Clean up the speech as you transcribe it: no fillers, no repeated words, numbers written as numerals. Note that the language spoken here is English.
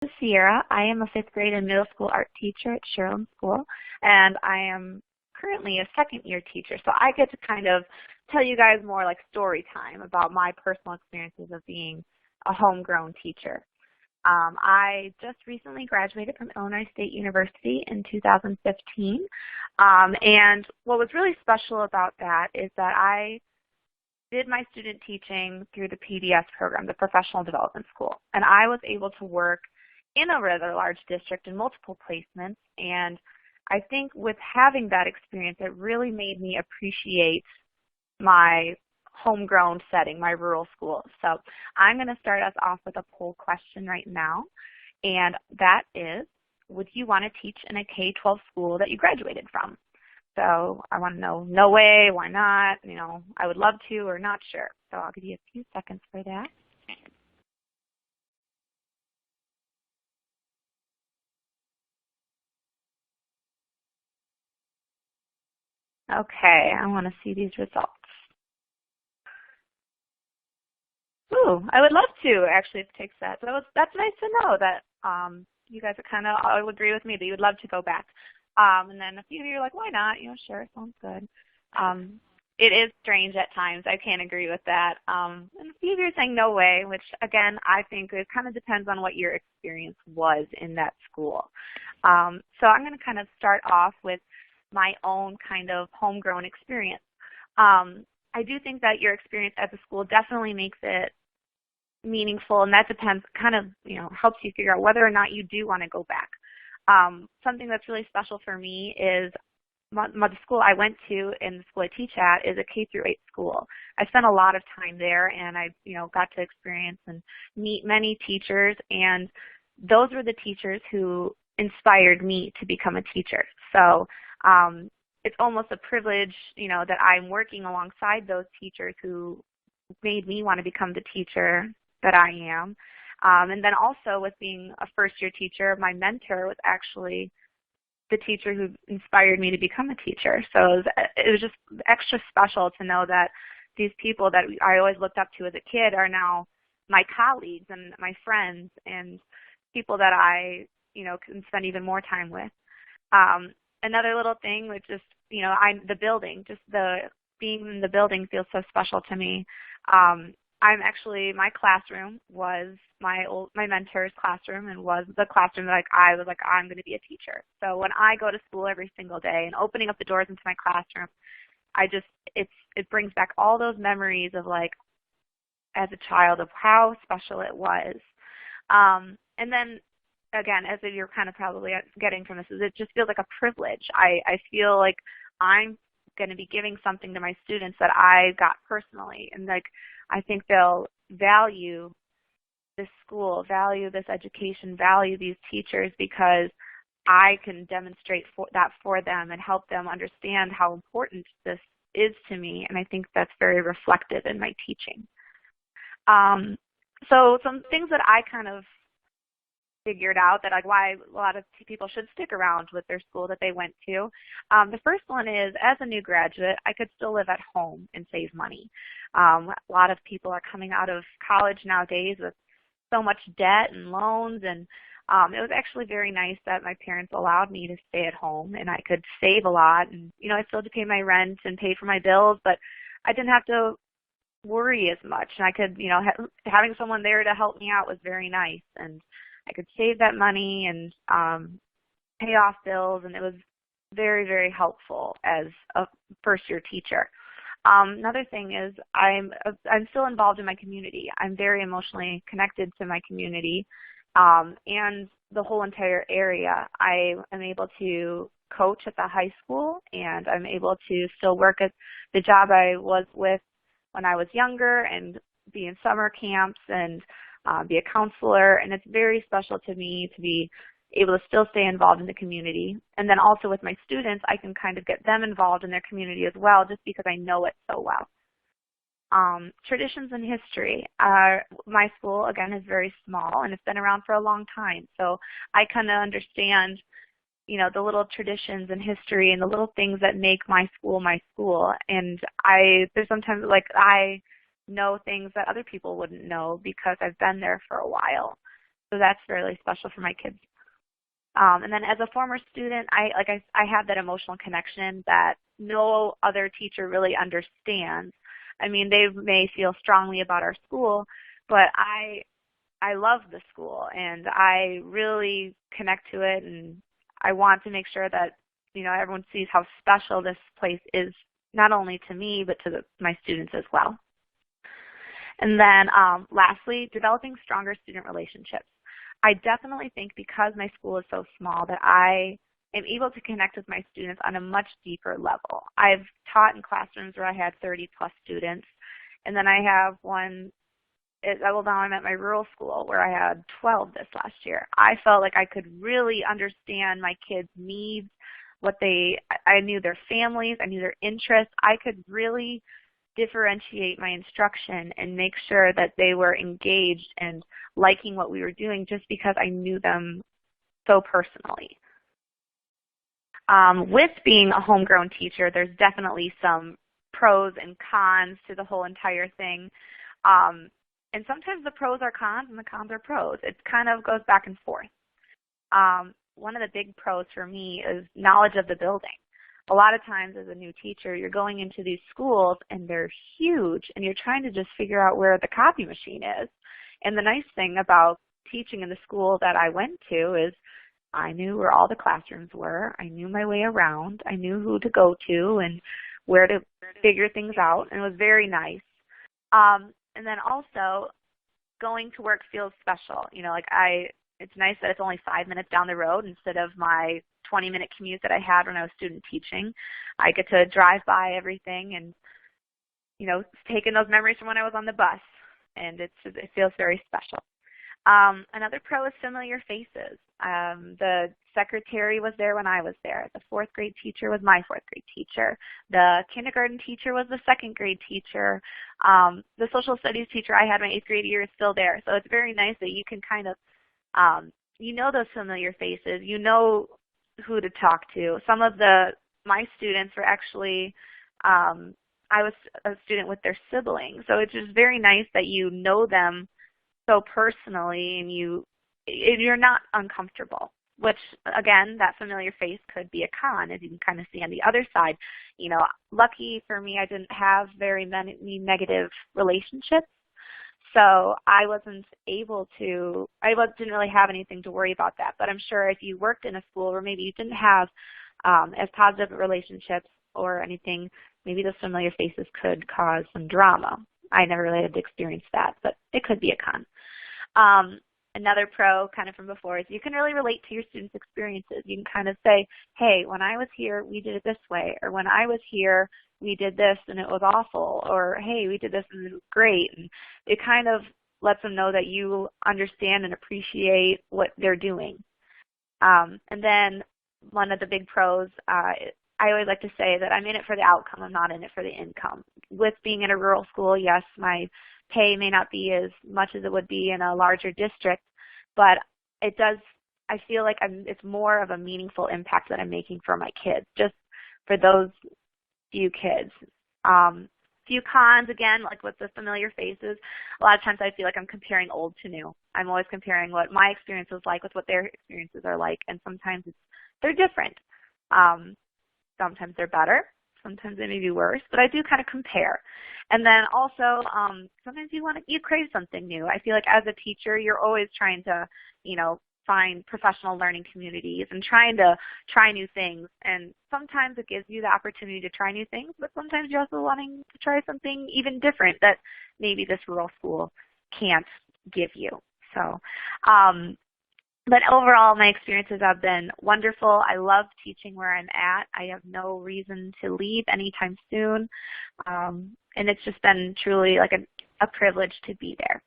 is Ciara. I am a 5th grade and middle school art teacher at Shirland School, and I am currently a 2nd-year teacher. So I get to kind of tell you guys more like story time about my personal experiences of being a homegrown teacher. I just recently graduated from Illinois State University in 2015, and what was really special about that is that I did my student teaching through the PDS program, the Professional Development School, and I was able to work in a rather large district in multiple placements, and I think with having that experience, it really made me appreciate my homegrown setting, my rural school. So I'm going to start us off with a poll question right now, and that is, would you want to teach in a K-12 school that you graduated from? So I want to know, no way, why not, I would love to or not sure. So I'll give you a few seconds for that. Okay, I want to see these results. Ooh, I would love to actually take that. So that's nice to know that you guys are kind of all agree with me that you would love to go back. And then a few of you are like, why not? Sure, sounds good. It is strange at times. I can't agree with that. And a few of you are saying no way, which again, I think it kind of depends on what your experience was in that school. So I'm going to kind of start off with my own kind of homegrown experience. I do think that your experience at the school definitely makes it meaningful, and that depends, kind of, helps you figure out whether or not you do want to go back. Something that's really special for me is the school I went to and the school I teach at is a K-8 school. I spent a lot of time there, and I got to experience and meet many teachers, and those were the teachers who inspired me to become a teacher. So it's almost a privilege, that I'm working alongside those teachers who made me want to become the teacher that I am. And then also with being a first-year teacher, my mentor was actually the teacher who inspired me to become a teacher. So it was just extra special to know that these people that I always looked up to as a kid are now my colleagues and my friends and people that I, can spend even more time with. Another little thing was just, the building, just being in the building feels so special to me. My classroom was my mentor's classroom and was the classroom that I was like, I'm going to be a teacher. So when I go to school every single day and opening up the doors into my classroom, it brings back all those memories of like, as a child, of how special it was. And then again, as you're kind of probably getting from this, is it just feels like a privilege. I feel like I'm going to be giving something to my students that I got personally, and like I think they'll value this school, value this education, value these teachers because I can demonstrate that for them and help them understand how important this is to me, and I think that's very reflective in my teaching. So some things that I kind of figured out that why a lot of people should stick around with their school that they went to. The first one is, as a new graduate, I could still live at home and save money. A lot of people are coming out of college nowadays with so much debt and loans, and it was actually very nice that my parents allowed me to stay at home and I could save a lot. And I still had to pay my rent and pay for my bills, but I didn't have to worry as much. And I could, having someone there to help me out was very nice, and I could save that money and pay off bills, and it was very, very helpful as a first-year teacher. Another thing is I'm still involved in my community. I'm very emotionally connected to my community and the whole entire area. I am able to coach at the high school, and I'm able to still work at the job I was with when I was younger and be in summer camps and be a counselor, and it's very special to me to be able to still stay involved in the community. And then also with my students, I can kind of get them involved in their community as well, just because I know it so well. Traditions and history. My school, again, is very small, and it's been around for a long time, so I kind of understand the little traditions and history and the little things that make my school. And there's sometimes like I know things that other people wouldn't know because I've been there for a while. So that's really special for my kids. And then as a former student, I have that emotional connection that no other teacher really understands. I mean, they may feel strongly about our school, but I love the school and I really connect to it, and I want to make sure that, you know, everyone sees how special this place is, not only to me, but to my students as well. And then lastly, developing stronger student relationships. I definitely think because my school is so small that I am able to connect with my students on a much deeper level. I've taught in classrooms where I had 30 plus students, and then I have one, well, now I'm at my rural school where I had 12 this last year. I felt like I could really understand my kids' needs, I knew their families, I knew their interests. I could really differentiate my instruction and make sure that they were engaged and liking what we were doing just because I knew them so personally. With being a homegrown teacher, there's definitely some pros and cons to the whole entire thing. And sometimes the pros are cons and the cons are pros. It kind of goes back and forth. One of the big pros for me is knowledge of the building. A lot of times as a new teacher, you're going into these schools and they're huge and you're trying to just figure out where the copy machine is. And the nice thing about teaching in the school that I went to is I knew where all the classrooms were. I knew my way around. I knew who to go to and where to figure things out, and it was very nice. And then also going to work feels special. You know, it's nice that it's only 5 minutes down the road instead of my 20-minute commute that I had when I was student teaching. I get to drive by everything and, you know, take in those memories from when I was on the bus, and it feels very special. Another pro is familiar faces. The secretary was there when I was there. The fourth grade teacher was my fourth grade teacher. The kindergarten teacher was the second grade teacher. The social studies teacher I had my eighth grade year is still there. So it's very nice that you can kind of, you know, those familiar faces. You know who to talk to. Some of my students were actually, I was a student with their siblings. So it's just very nice that you know them so personally and you're not uncomfortable, which again, that familiar face could be a con, as you can kind of see on the other side. You know, lucky for me, I didn't have very many negative relationships. So I didn't really have anything to worry about that. But I'm sure if you worked in a school where maybe you didn't have as positive relationships or anything, maybe those familiar faces could cause some drama. I never really had to experience that, but it could be a con. Another pro kind of from before is you can really relate to your students' experiences. You can kind of say, hey, when I was here, we did it this way, or when I was here, we did this and it was awful, or hey, we did this and it was great. And it kind of lets them know that you understand and appreciate what they're doing. And then one of the big pros, I always like to say that I'm in it for the outcome, I'm not in it for the income. With being in a rural school, yes, my pay may not be as much as it would be in a larger district, but it does, I feel like it's more of a meaningful impact that I'm making for my kids, just for those few kids. Few cons, again, like with the familiar faces, a lot of times I feel like I'm comparing old to new. I'm always comparing what my experience was like with what their experiences are like, and sometimes they're different. Sometimes they're better, sometimes they may be worse, but I do kind of compare. And then also, sometimes you crave something new. I feel like as a teacher, you're always trying to, you know, find professional learning communities and trying to try new things. And sometimes it gives you the opportunity to try new things, but sometimes you're also wanting to try something even different that maybe this rural school can't give you. So, but overall, my experiences have been wonderful. I love teaching where I'm at. I have no reason to leave anytime soon. And it's just been truly like a privilege to be there.